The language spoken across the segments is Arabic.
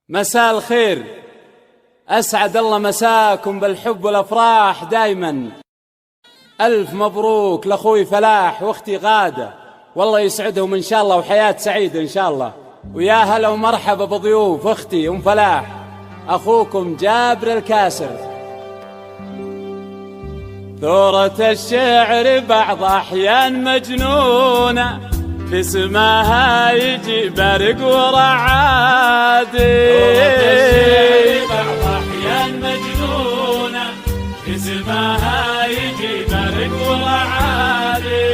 مساء الخير، أسعد الله مساكم بالحب والأفراح دايما. ألف مبروك لأخوي فلاح وأختي غادة، والله يسعدهم إن شاء الله وحياة سعيدة إن شاء الله. ويا هلا ومرحبا بضيوف أختي أم فلاح، أخوكم جابر الكاسر. ثورة الشعر بعض أحيان مجنونة، في سماها يجي برق ورعادي. ثورة الشعر بعض أحيان مجنونة، في سماها يجي برق ورعادي.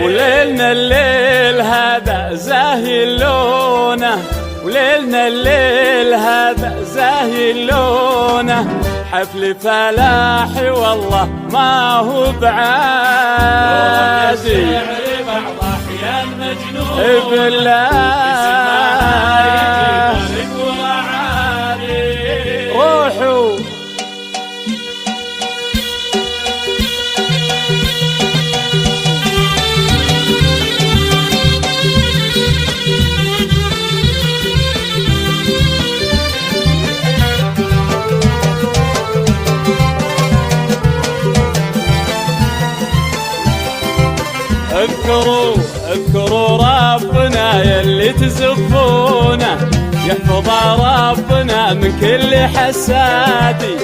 وليلنا الليل هذا زاهي لونه، وليلنا الليل هذا زاهي لونه، حفل فلاحي والله ما هو بعادي. بعض أحيان مجنون بالله روحوا اذكروا ربنا يلي تزفونه، يحفظ ربنا من كل حسادي.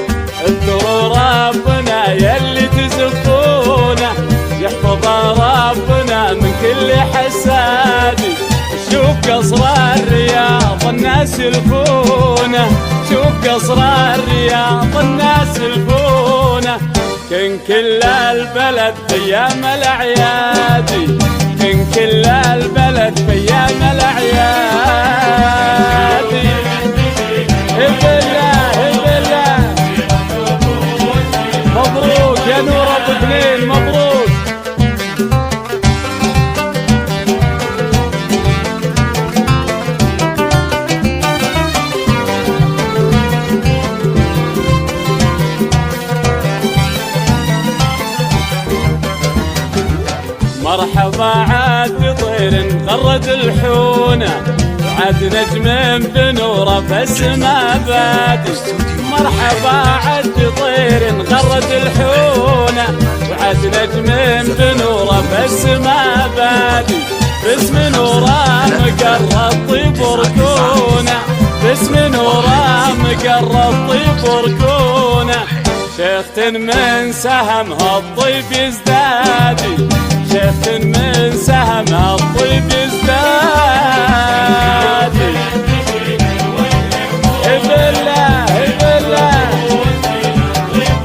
اذكروا ربنا يلي تزفونه، يحفظ ربنا من كل حسادي. شوف قصر الرياض الناس يلفونه، شوف قصر الرياض الناس يلفونه، كن كل البلد في ايام الاعيادي، كن كل البلد في ايام الاعيادي. بالله بالله مبروك يا نور ابو اثنين، مبروك. مرحبا عاد طير غرد الحونة، وعاد نجم بنوره في السما بادي. مرحبا عاد طير غرد الحونة، وعاد نجم بنوره في السما بادي. باسم نوره مقرب طيب وركونه، باسم نوره مقرب طيب وركونه، شيخة من سهمها الطيب يزدادي، شيخ من سهمها الطيب يزدادي. بالله بالله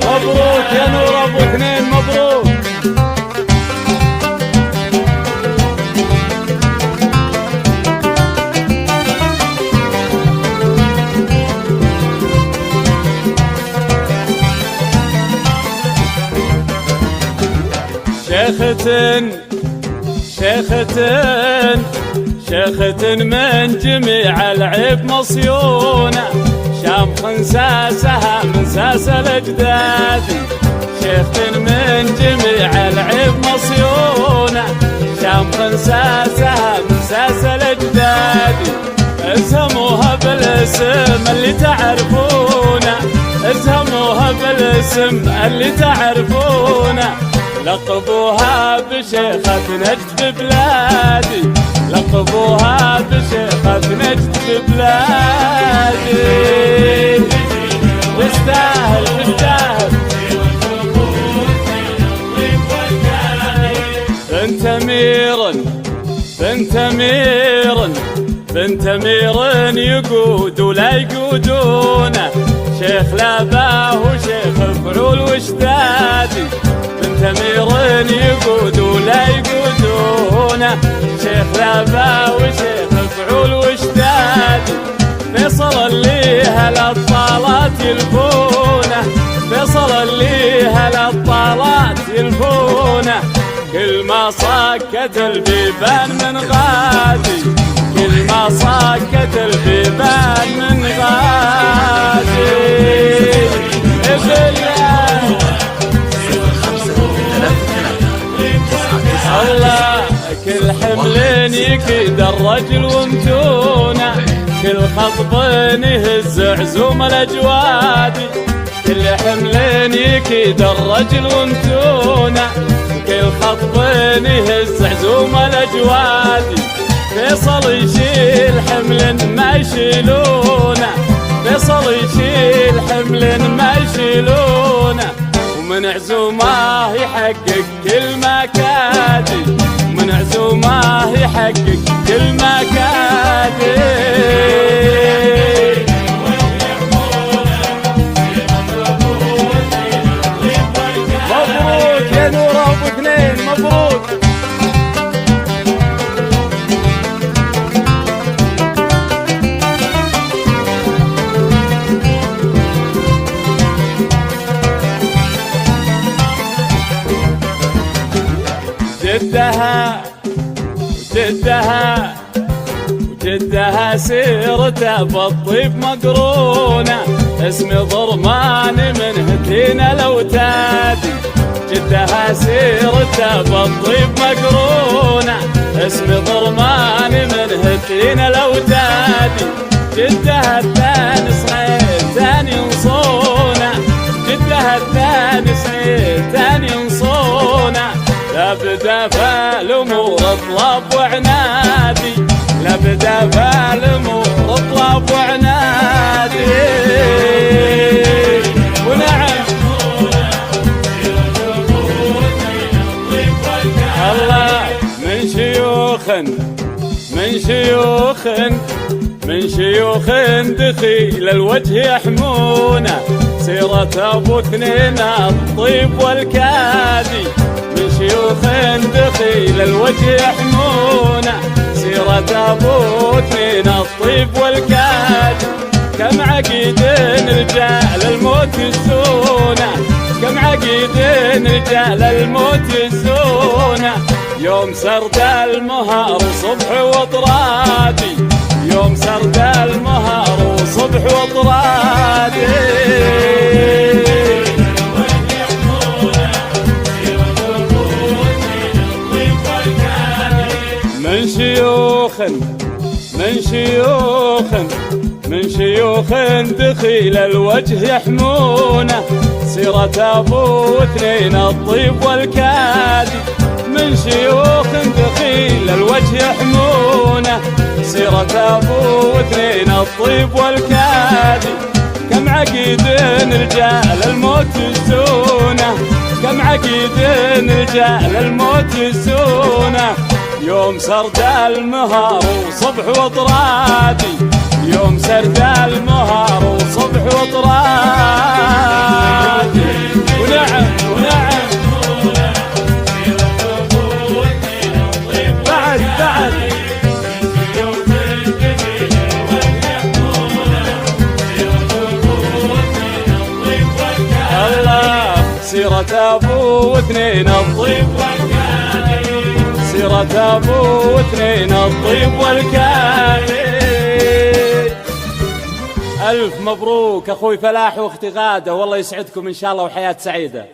مبروك يا نور ابو اثنين، مبروك. شيخة من جميع العيب مصيونة، شام خنساسها من ساس الاجداد. شيخة من جميع العيب مصيونة، شام خنساسها من ساس الاجداد. اسهموها بالاسم اللي تعرفونه، اسهموها بالاسم اللي تعرفونه، لقبوها بشيخة نجد بلادي، لقبوها بشيخة نجد بلادي. تستاهل تستاهل. بنت امير بنت امير بنت امير يقود ولا يقودونه، شيخ لاباه وشيخ فعول وشدادي. بنت امير يقود ولا يقودونه، شيخ لاباه وشيخ فعول وشدادي. فيصل اللي هالطالات يلفونه، فيصل اللي هالطالات يلفونه، كل ما صكت البيبان من غادي، كل ما صكت البيبان من غادي. الله كل حمل يكيد الرجل ومتونه، كل خطبين يهز عزوم الاجوادي، كل حملين يكيد الرجل وانتونا، كل خطبين يهز عزوم الاجوادي، فيصل يشيل حمل ما يشيلونه، فيصل يشيل حمل ما يشيلونه، ومن عزومه يحقق كل مكادي، من عزومه يحقق كل مكادي. مبروك يا نور ابو اثنين، مبروك. جدها جدها جدها سيرته بالطيب مقرونه، اسم ضرمان من هتينا الاوتادي، جدها سيرته بالطيب مقرونه، اسم ضرمان من هتينا الاوتادي، جدها الثاني صغير ثاني نصونه، جدها الثاني صغير ثاني نصونه، لابدا فالامور اطلب وعنادي، لابدا فالامور اطلب وعنادي. ونعم الله من شيوخ من شيوخ من شيوخ دخيل الوجه يحمونه، سيرة ابو اثنين الطيب والكادي، من شيوخ دخيل الوجه يحمونه، سيرة ابو اثنين الطيب والكادي، كم عقيد رجال الموت يسونه، كم عقيد رجال الموت يسونه، يوم سرد المهار صبح وطرادي، يوم سرد المهار وصبح وطرادي. من شيوخ من شيوخ من شيوخ دخيل الوجه يحمونه، سيرة ابو اثنين الطيب والكادي، من شيوخ دخيل الوجه يحمونه، سيرة ابو اثنين الطيب والكادي، كم عقيد رجال الموت يسونه، كم عقيد رجال الموت يسونه، يوم سرد المهار وصبح وطرادي، يوم سرد المهار وصبح وطرادي. ونعم ونعم بعد بعد الله، سيرة ابو اثنين الطيب والكادي، سيرة ابو اثنين الطيب والكادي. الف مبروك اخوي فلاح واختي غاده، والله يسعدكم ان شاء الله وحياة سعيدة.